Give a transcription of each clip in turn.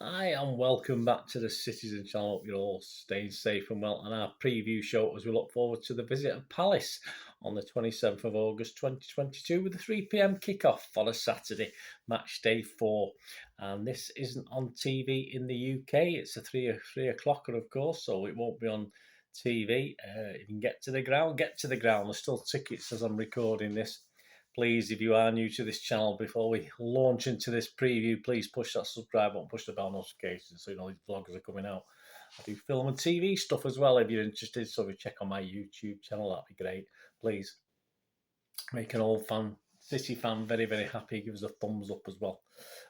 Hi, and welcome back to the Citizen Channel. Hope you're all staying safe and well. And our preview show as we look forward to the visit of Palace on the 27th of August 2022 with a 3 p.m. kickoff on a Saturday, match day 4. And this isn't on TV in the UK. It's a 3 o'clocker, of course, so it won't be on TV. You can get to the ground. There's still tickets as I'm recording this. Please, if you are new to this channel, before we launch into this preview, please push that subscribe button, push the bell notification so you know these vlogs are coming out. I do film and TV stuff as well if you're interested, so if you check on my YouTube channel, that'd be great. Please make an old fan, City fan very, very happy. Give us a thumbs up as well.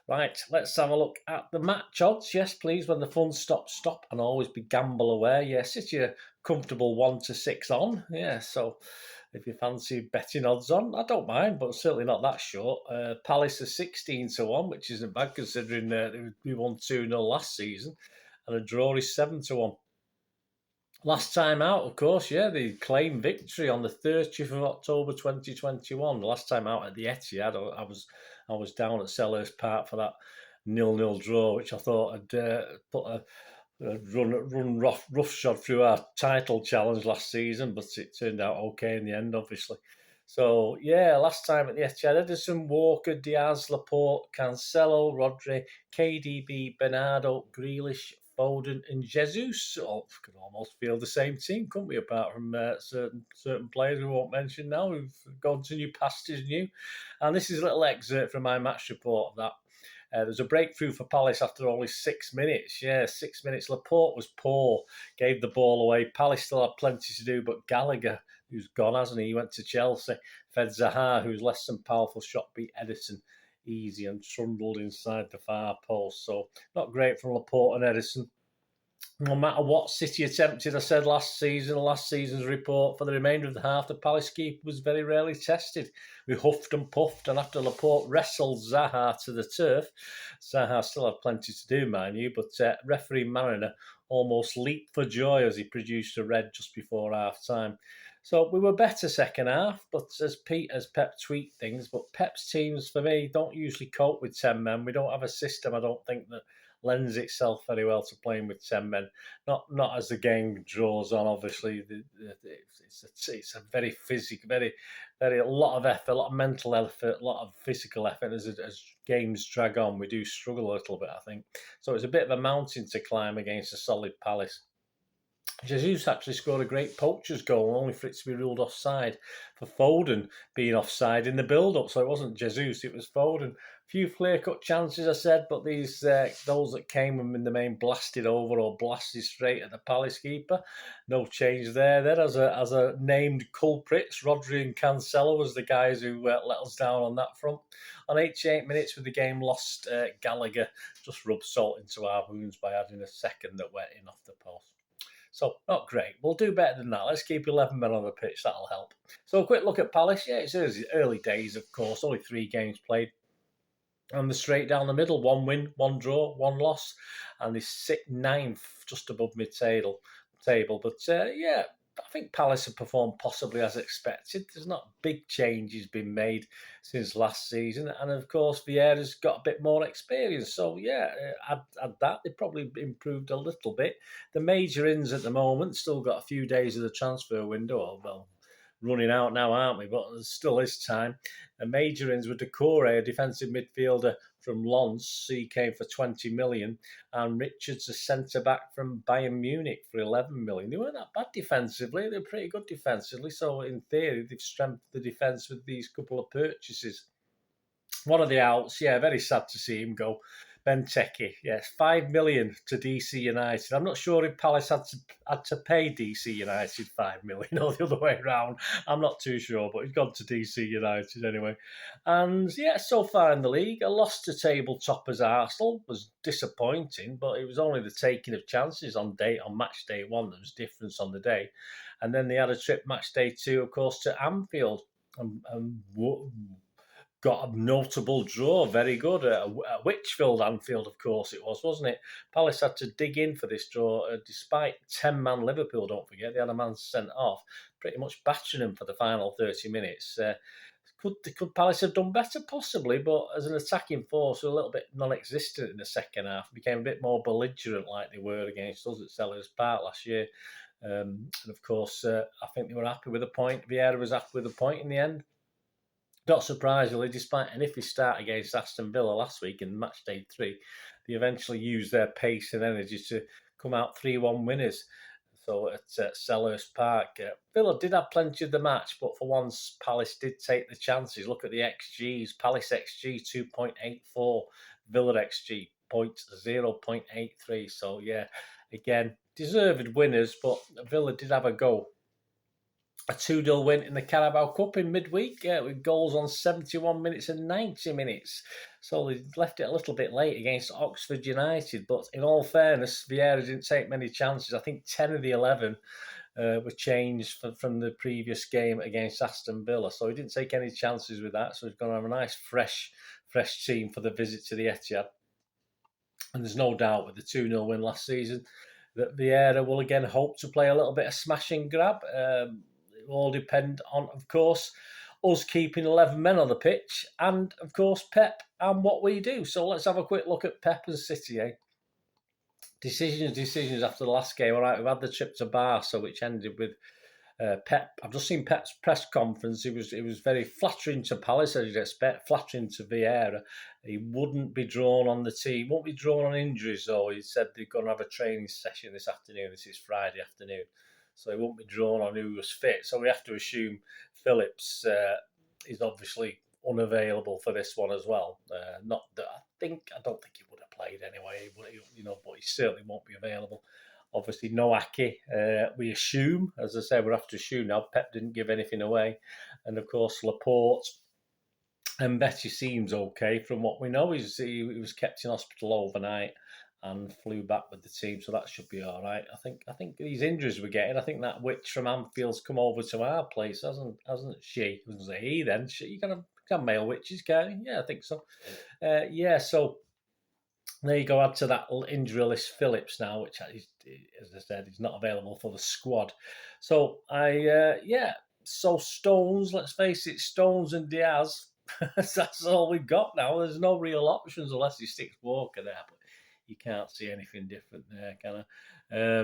Right, let's have a look at the match odds. Yes, please, when the fun stops, stop, and always be gamble aware. Yeah, City are comfortable 1-6 on. Yeah, so if you fancy betting odds on, I don't mind, but certainly not that short. Palace are 16-1, which isn't bad considering we won 2-0 last season, and a draw is 7-1. Last time out, of course, yeah, they claimed victory on the 30th of October 2021. The last time out at the Etihad, I was down at Selhurst Park for that 0-0 draw, which I thought had put a run roughshod through our title challenge last season, but it turned out okay in the end, obviously. So, yeah, last time at the Etihad, Edison, Walker, Diaz, Laporte, Cancelo, RODNEY, KDB, Bernardo, Grealish, Foden and Jesus. Oh, could almost feel the same team, couldn't we? Apart from certain players we won't mention now who've gone to new pastures new. And this is a little excerpt from my match report of that. There's a breakthrough for Palace after only 6 minutes. Yeah, 6 minutes. Laporte was poor, gave the ball away. Palace still had plenty to do, but Gallagher, who's gone, hasn't he? He went to Chelsea. Fed Zaha, whose less than powerful shot beat Edison easy and trundled inside the far post. So not great from Laporte and Edison. No matter what City attempted, I said last season's report, for the remainder of the half, the Palace keeper was very rarely tested. We huffed and puffed, and after Laporte wrestled Zaha to the turf, Zaha still had plenty to do, mind you, but referee Mariner almost leaped for joy as he produced a red just before half-time. So we were better second half, but as Pep tweet things, but Pep's teams, for me, don't usually cope with 10 men. We don't have a system, I don't think, that lends itself very well to playing with 10 men. Not as the game draws on, obviously. It's a very physical, very a lot of effort, a lot of mental effort, a lot of physical effort. As games drag on, we do struggle a little bit, I think. So it's a bit of a mountain to climb against a solid Palace. Jesus actually scored a great poacher's goal, only for it to be ruled offside for Foden being offside in the build-up. So it wasn't Jesus, it was Foden. A few clear-cut chances, I said, but those that came in the main blasted over or blasted straight at the Palace keeper. No change there. Then as a named culprits, Rodri and Cancelo was the guys who let us down on that front. On 88 minutes with the game lost, Gallagher just rubbed salt into our wounds by adding a second that went in off the post. So, not great. We'll do better than that. Let's keep 11 men on the pitch. That'll help. So, a quick look at Palace. Yeah, it's early days, of course. Only 3 games played. And they're straight down the middle. 1 win, 1 draw, 1 loss. And they sit 9th, just above mid-table. But, yeah, I think Palace have performed possibly as expected. There's not big changes been made since last season. And, of course, Vieira's got a bit more experience. So, yeah, add that. They've probably improved a little bit. The major ins at the moment, still got a few days of the transfer window. Well, running out now, aren't we? But there still is time. A major ins with Decore, a defensive midfielder from Lens. He came for 20 million. And Richards, a centre-back from Bayern Munich for 11 million. They weren't that bad defensively. They were pretty good defensively. So, in theory, they've strengthened the defence with these couple of purchases. One of the outs, yeah, very sad to see him go. Benteke, yes, 5 million to DC United. I'm not sure if Palace had to pay DC United 5 million or the other way around. I'm not too sure, but he's gone to DC United anyway. And yeah, so far in the league, a loss to table toppers Arsenal was disappointing, but it was only the taking of chances on match day 1 that was difference on the day. And then they had a trip match day 2, of course, to Anfield. And got a notable draw, very good. At Whitchfield, Anfield, of course it was, wasn't it? Palace had to dig in for this draw, despite 10-man Liverpool, don't forget. They had a man sent off, pretty much battering them for the final 30 minutes. Could Palace have done better? Possibly, but as an attacking force, a little bit non-existent in the second half. Became a bit more belligerent like they were against us at Sellers Park last year. And of course, I think they were happy with the point. Vieira was happy with the point in the end. Not surprisingly, despite an iffy start against Aston Villa last week in match day 3, they eventually used their pace and energy to come out 3-1 winners. So at Sellers Park, Villa did have plenty of the match, but for once, Palace did take the chances. Look at the XGs. Palace XG 2.84, Villa XG 0.83. So yeah, again, deserved winners, but Villa did have a go. A 2-0 win in the Carabao Cup in midweek, with goals on 71 minutes and 90 minutes. So they left it a little bit late against Oxford United. But in all fairness, Vieira didn't take many chances. I think 10 of the 11 were changed from the previous game against Aston Villa. So he didn't take any chances with that. So he's going to have a nice, fresh team for the visit to the Etihad. And there's no doubt with the 2-0 win last season that Vieira will again hope to play a little bit of smash and grab. It will all depend on, of course, us keeping 11 men on the pitch and, of course, Pep and what we do. So let's have a quick look at Pep and City. Decisions after the last game. All right, we've had the trip to Barca, which ended with Pep. I've just seen Pep's press conference. It was very flattering to Palace, as you'd expect, flattering to Vieira. He wouldn't be drawn on the team, won't be drawn on injuries, though. He said they're going to have a training session this afternoon. This is Friday afternoon. So he won't be drawn on who was fit. So we have to assume Phillips is obviously unavailable for this one as well. Not that I don't think he would have played anyway, but he certainly won't be available. Obviously, no Aki, we assume. As I say, we'll have to assume now. Pep didn't give anything away. And, of course, Laporte and Betty seems okay from what we know. He was kept in hospital overnight and flew back with the team, so that should be all right. I think these injuries we're getting, I think that witch from Anfield's come over to our place, hasn't she? I was going to say he then. You can male witches, can't you? Yeah, I think so. So there you go, add to that injury list Phillips now, which, as I said, is not available for the squad. So, so Stones, let's face it, Stones and Diaz, that's all we've got now. There's no real options unless he sticks Walker there, but you can't see anything different there, can I?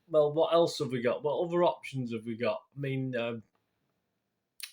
Well, what else have we got? What other options have we got? I mean,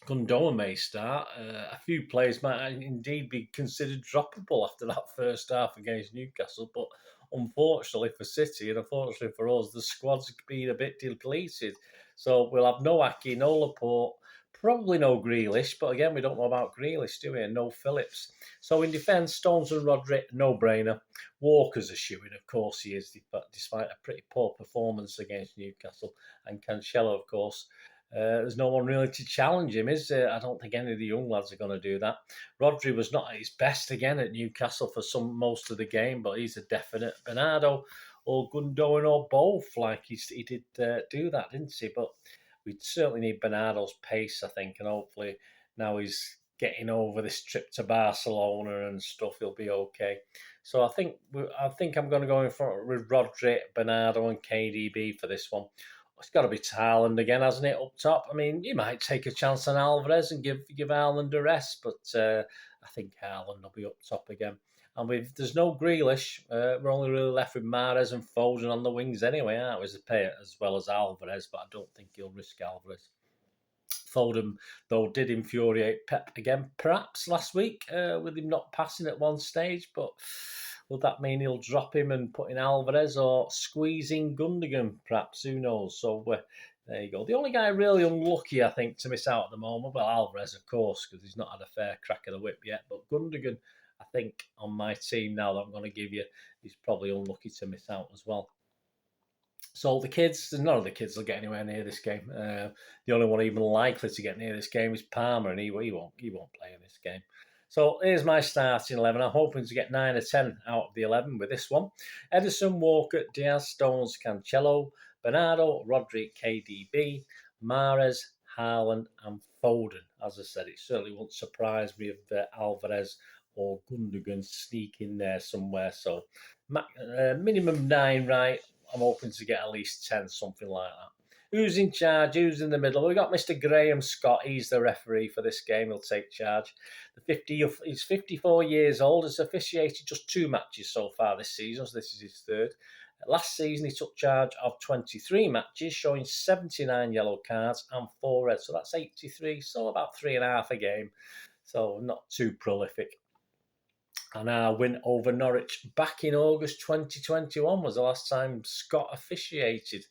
Gundogan may start. A few players might indeed be considered droppable after that first half against Newcastle, but unfortunately for City and unfortunately for us, the squad's been a bit depleted. So we'll have no Aki, no Laporte, probably no Grealish, but again, we don't know about Grealish, do we? And no Phillips. So in defence, Stones and Rodri, no-brainer. Walker's a shoo-in, of course he is, despite a pretty poor performance against Newcastle. And Cancelo, of course. There's no one really to challenge him, is there? I don't think any of the young lads are going to do that. Rodri was not at his best again at Newcastle for most of the game, but he's a definite. Bernardo or Gundogan or both, like he did do that, didn't he? But we certainly need Bernardo's pace, I think, and hopefully now he's getting over this trip to Barcelona and stuff, he'll be okay. So I think I'm going to go in front with Rodri, Bernardo, and KDB for this one. It's got to be Haaland again, hasn't it, up top? I mean, you might take a chance on Alvarez and give Haaland a rest, but I think Haaland will be up top again. And there's no Grealish. We're only really left with Mahrez and Foden on the wings anyway, aren't we, as well as Alvarez, but I don't think he'll risk Alvarez. Foden, though, did infuriate Pep again, perhaps last week, with him not passing at one stage, but will that mean he'll drop him and put in Alvarez or squeezing Gundogan, perhaps? Who knows? So there you go. The only guy really unlucky, I think, to miss out at the moment, well, Alvarez, of course, because he's not had a fair crack of the whip yet, but Gundogan, I think, on my team now that I'm going to give you, he's probably unlucky to miss out as well. So the kids, none of the kids will get anywhere near this game. The only one even likely to get near this game is Palmer, and he won't play in this game. So here's my starting 11. I'm hoping to get 9 or 10 out of the 11 with this one. Edison, Walker, Diaz, Stones, Cancelo, Bernardo, Rodri, KDB, Mahrez, Haaland and Foden. As I said, it certainly won't surprise me if Alvarez or Gundogan sneak in there somewhere. So minimum 9, right? I'm hoping to get at least 10, something like that. Who's in charge? Who's in the middle? We've got Mr. Graham Scott. He's the referee for this game. He'll take charge. He's 54 years old. Has officiated just 2 matches so far this season, so this is his 3rd. Last season, he took charge of 23 matches, showing 79 yellow cards and 4 reds. So that's 83, so about 3.5 a game. So not too prolific. And our win over Norwich back in August 2021 was the last time Scott officiated.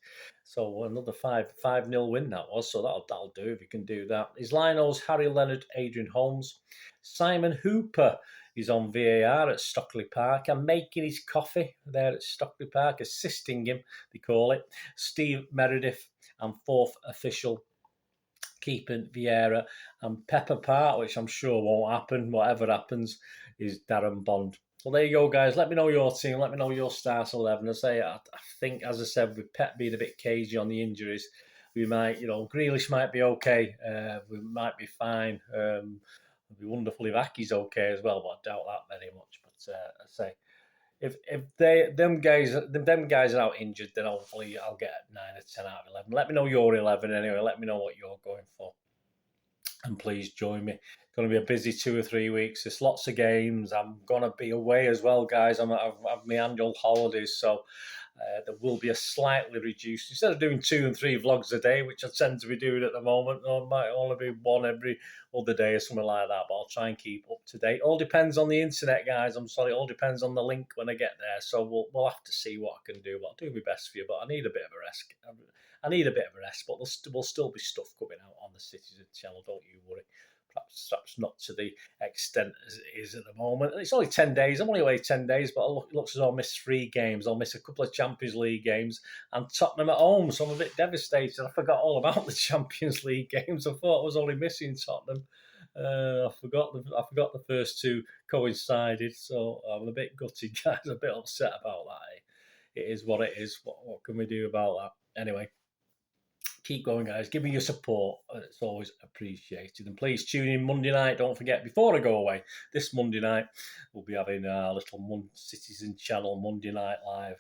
So another 5-0 win that was. So that'll do if you can do that. His linos: Harry Leonard, Adrian Holmes. Simon Hooper is on VAR at Stockley Park and making his coffee there at Stockley Park, assisting him, they call it. Steve Meredith, and 4th official keeping Vieira, and Pepper Part, which I'm sure won't happen, whatever happens, is Darren Bond. So there you go, guys. Let me know your team. Let me know your start 11. I think, as I said, with Pep being a bit cagey on the injuries, we might, Grealish might be okay. We might be fine. It'd be wonderful if Aki's okay as well, but I doubt that very much. But I say, if them guys are out injured, then hopefully I'll get 9 or 10 out of 11. Let me know your 11 anyway. Let me know what you're going for, and please join me. It's going to be a busy 2 or 3 weeks. There's lots of games. I'm going to be away as well, guys. I've my annual holidays, so there will be a slightly reduced. Instead of doing 2 and 3 vlogs a day, which I tend to be doing at the moment, I might only be 1 every other day or something like that. But I'll try and keep up to date. All depends on the internet, guys. I'm sorry. It all depends on the link when I get there. So we'll have to see what I can do. But I'll do my best for you. But I need a bit of a rest. I need a bit of a rest, but there'll still be stuff coming out on the Citizen channel. Don't you worry. Perhaps not to the extent as it is at the moment. And it's only 10 days. I'm only away 10 days, but it looks as though I'll miss 3 games. I'll miss a couple of Champions League games and Tottenham at home. So I'm a bit devastated. I forgot all about the Champions League games. I thought I was only missing Tottenham. I forgot the first 2 coincided. So I'm a bit gutted, guys. A bit upset about that. It is what it is. What can we do about that? Anyway. Keep going, guys. Give me your support. It's always appreciated. And please tune in Monday night. Don't forget, before I go away, this Monday night, we'll be having our little Citizen channel Monday Night Live.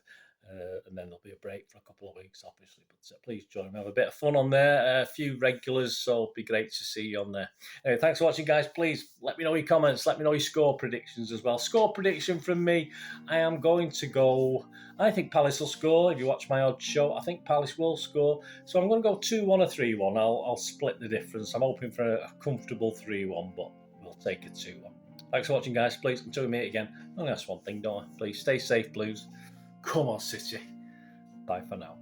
And then there'll be a break for a couple of weeks, obviously. But please join me. Have a bit of fun on there. A few regulars, so it'll be great to see you on there. Anyway, thanks for watching, guys. Please let me know your comments. Let me know your score predictions as well. Score prediction from me. I am going to go... I think Palace will score. If you watch my odd show, I think Palace will score. So I'm going to go 2-1 or 3-1. I'll split the difference. I'm hoping for a comfortable 3-1, but we'll take a 2-1. Thanks for watching, guys. Please, until we meet again, I'm going to ask one thing, don't I? Please stay safe, Blues. Come on, City. Bye for now.